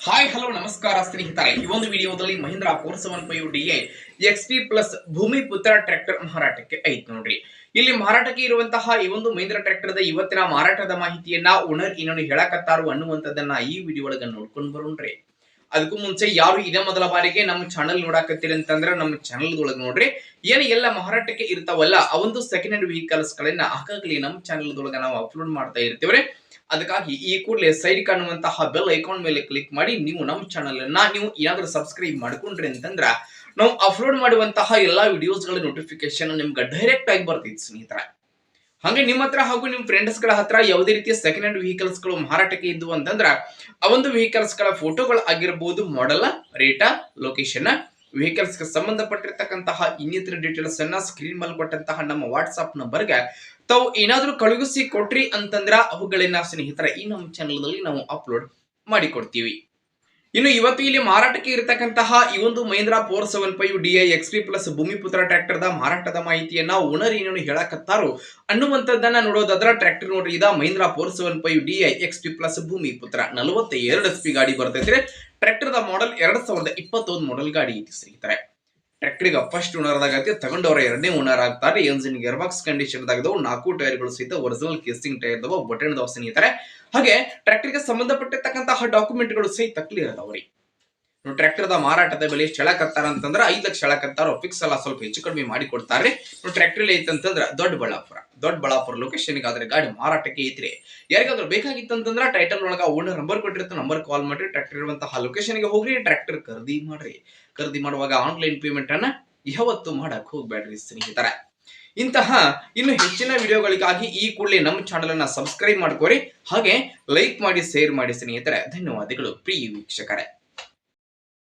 Hi hello ನಮಸ್ಕಾರ ಸ್ನೇಹಿತರೆ, ಈ ಒಂದು ವಿಡಿಯೋದಲ್ಲಿ ಮಹೀಂದ್ರಾ 475 DI XP ಪ್ಲಸ್ ಭೂಮಿ ಪುತ್ರ ಟ್ರ್ಯಾಕ್ಟರ್ ಮಾರಾಟಕ್ಕೆ ಐತ್ ನೋಡ್ರಿ. ಇಲ್ಲಿ ಮಾರಾಟಕ್ಕೆ ಇರುವಂತಹ ಈ ಒಂದು ಮಹೀಂದ್ರಾ ಟ್ರ್ಯಾಕ್ಟರ್ ದ ಇವತ್ತಿನ ಮಾರಾಟದ ಮಾಹಿತಿಯನ್ನ ಓನರ್ ಇನ್ನೊಂದು ಹೇಳಕತ್ತಾರು ಅನ್ನುವಂಥದ್ದನ್ನ ಈ ವಿಡಿಯೋ ಒಳಗ ನೋಡ್ಕೊಂಡು ಬರೋಣ್ರಿ. ಅದಕ್ಕೂ ಮುಂಚೆ ಯಾರು ಇದೇ ಮೊದಲ ಬಾರಿಗೆ ನಮ್ಮ ಚಾನಲ್ ನೋಡಾಕತ್ತೀರಿ ಅಂತಂದ್ರೆ ನಮ್ಮ ಚಾನಲ್ ಒಳಗೆ ನೋಡ್ರಿ, ಏನು ಎಲ್ಲ ಮಾರಾಟಕ್ಕೆ ಇರ್ತಾವಲ್ಲ ಆ ಒಂದು ಸೆಕೆಂಡ್ ಹ್ಯಾಂಡ್ ವೆಹಿಕಲ್ಸ್ ಗಳನ್ನ ಆಗಾಗಲೇ ನಮ್ಮ ಚಾನಲ್ ಒಳಗೆ ನಾವು ಅಪ್ಲೋಡ್ ಮಾಡ್ತಾ ಇರ್ತೀವ್ರಿ. ಅದಕ್ಕಾಗಿ ಈ ಕೂಡಲೇ ಸೈಡ್ ಕಾಣುವಂತಹ ಬೆಲ್ ಐಕಾನ್ ಮೇಲೆ ಕ್ಲಿಕ್ ಮಾಡಿ ನೀವು ನಮ್ಮ ಚಾನಲ್ ಅನ್ನ ನೀವು ಏನಾದ್ರೂ ಸಬ್ಸ್ಕ್ರೈಬ್ ಮಾಡ್ಕೊಂಡ್ರಿ ಅಂತಂದ್ರ ನಾವು ಅಪ್ಲೋಡ್ ಮಾಡುವಂತಹ ಎಲ್ಲಾ ವಿಡಿಯೋಸ್ ಗಳ ನೋಟಿಫಿಕೇಶನ್ ನಿಮ್ಗೆ ಡೈರೆಕ್ಟ್ ಆಗಿ ಬರ್ತೈತಿ ಸ್ನೇಹಿತರೆ. ಹಾಗೆ ನಿಮ್ಮ ಹತ್ರ ಹಾಗೂ ನಿಮ್ಮ ಫ್ರೆಂಡ್ಸ್ ಗಳ ಹತ್ರ ಯಾವುದೇ ರೀತಿಯ ಸೆಕೆಂಡ್ ಹ್ಯಾಂಡ್ ವೆಹಿಕಲ್ಸ್ ಗಳು ಮಾರಾಟಕ್ಕೆ ಇದ್ದು ಅಂತಂದ್ರ ಆ ಒಂದು ವೆಹಿಕಲ್ಸ್ ಗಳ ಫೋಟೋಗಳು ಆಗಿರಬಹುದು, ಮಾಡೆಲ್, ರೇಟ, ಲೊಕೇಶನ್, ವೆಹಿಕಲ್ಸ್ ಗೆ ಸಂಬಂಧಪಟ್ಟಿರ್ತಕ್ಕಂತಹ ಇನ್ನಿತರ ಡೀಟೇಲ್ಸ್ ಅನ್ನ ಸ್ಕ್ರೀನ್ ಮೇಲೆ ಕೊಟ್ಟಂತಹ ನಮ್ಮ ವಾಟ್ಸ್ಆಪ್ ನಂಬರ್ಗೆ ತಾವು ಏನಾದ್ರೂ ಕಳುಹಿಸಿ ಕೊಟ್ರಿ ಅಂತಂದ್ರ ಅವುಗಳನ್ನ ಸ್ನೇಹಿತರೆ ಈ ನಮ್ಮ ಚಾನಲ್ ನಲ್ಲಿ ನಾವು ಅಪ್ಲೋಡ್ ಮಾಡಿಕೊಡ್ತೀವಿ. ಇನ್ನು ಇವತ್ತು ಇಲ್ಲಿ ಮಾರಾಟಕ್ಕೆ ಇರತಕ್ಕಂತಹ ಈ ಒಂದು Mahindra 475 DI XP plus Bhoomiputra tractor the ಮಾರಾಟದ ಮಾಹಿತಿಯನ್ನ ಓನರ್ ಏನೇನು ಹೇಳಕತ್ತಾರು ಅನ್ನುವಂಥದ್ದನ್ನ ನೋಡೋದಾದ್ರ ಟ್ರ್ಯಾಕ್ಟರ್ ನೋಡ್ರಿ, ಇದ Mahindra 475 DI XP plus Bhoomiputra 42 HP ಗಾಡಿ ಬರ್ತೈತ್ರಿ. ಟ್ರ್ಯಾಕ್ಟರ್ ದ ಮಾಡೆಲ್ 2021 ಮಾಡೆಲ್ ಗಾಡಿ ಐತಿ ಸ್ನೇಹಿತರೆ. ಟ್ರ್ಯಾಕ್ಟರ್ ಫಸ್ಟ್ ಓನರ್ ಆಗತ್ತೆ, ತಗೊಂಡವ್ರ ಎರಡನೇ ಓನರ್ ಆಗ್ತಾರೆ. ಎಂಜಿನ್ ಗೇರ್ ಬಾಕ್ಸ್ ಕಂಡೀಷನ್ ದಾಗದವು, 4 ಟೈರ್ಗಳು ಸಹಿತ ಒರಿಜಿನಲ್ ಕೇಸಿಂಗ್ ಟೈರ್ ದವ, ಬಟನ್ ದವ ಸ್ನೇಹಿತರೆ. ಹಾಗೆ ಟ್ರ್ಯಾಕ್ಟರ್ ಗೆ ಸಂಬಂಧಪಟ್ಟಿರ್ತಕ್ಕಂತಹ ಡಾಕ್ಯುಮೆಂಟ್ ಗಳು ಸಹಿತ ಕ್ಲಿಯರ್ ಅದಾವ್ರಿ. ಟ್ರ್ಯಾಕ್ಟರ್ ದ ಮಾರಾಟದ ಬೆಲೆ ಹೇಳಕತ್ತಾರ ಅಂತಂದ್ರ 5 ಲಕ್ಷ ಹೇಳಕತ್ತಾರ, ಫಿಕ್ಸ್ ಅಲ್ಲ, ಸ್ವಲ್ಪ ಹೆಚ್ಚು ಕಡಿಮೆ ಮಾಡಿ ಕೊಡ್ತಾರ್ರಿ. ಟ್ರ್ಯಾಕ್ಟರ್ ಐತಂತಂದ್ರ ದೊಡ್ಡಬಳ್ಳಾಪುರ ಲೊಕೇಶನ್ ಆದ್ರೆ ಗಾಡಿ ಮಾರಾಟಕ್ಕೆ ಐತ್ರಿ. ಯಾರಿಗಾದ್ರೂ ಬೇಕಾಗಿತ್ತಂತಂದ್ರ ಟೈಟಲ್ ಒಳಗ ಓನರ್ ನಂಬರ್ ಕೊಟ್ಟಿರ್ತಾನೆ, ನಂಬರ್ ಕಾಲ್ ಮಾಡಿ ಟ್ರ್ಯಾಕ್ಟರ್ ಇರುವಂತಹ ಲೊಕೇಶನ್ ಗೆ ಹೋಗ್ರಿ, ಟ್ರ್ಯಾಕ್ಟರ್ ಖರೀದಿ ಮಾಡ್ರಿ. ಖರೀದಿ ಮಾಡುವಾಗ ಆನ್ಲೈನ್ ಪೇಮೆಂಟ್ ಅನ್ನ ಯಾವತ್ತು ಮಾಡಕ್ ಹೋಗ್ಬೇಡ್ರಿ ಸ್ನೇಹಿತರೆ. ಇಂತಹ ಇನ್ನು ಹೆಚ್ಚಿನ ವಿಡಿಯೋಗಳಿಗಾಗಿ ಈ ಕೂಡಲೇ ನಮ್ಮ ಚಾನಲ್ ಅನ್ನ ಸಬ್ಸ್ಕ್ರೈಬ್ ಮಾಡ್ಕೋರಿ, ಹಾಗೆ ಲೈಕ್ ಮಾಡಿ, ಶೇರ್ ಮಾಡಿ ಸ್ನೇಹಿತರೆ. ಧನ್ಯವಾದಗಳು ಪ್ರಿಯ ವೀಕ್ಷಕರೇ.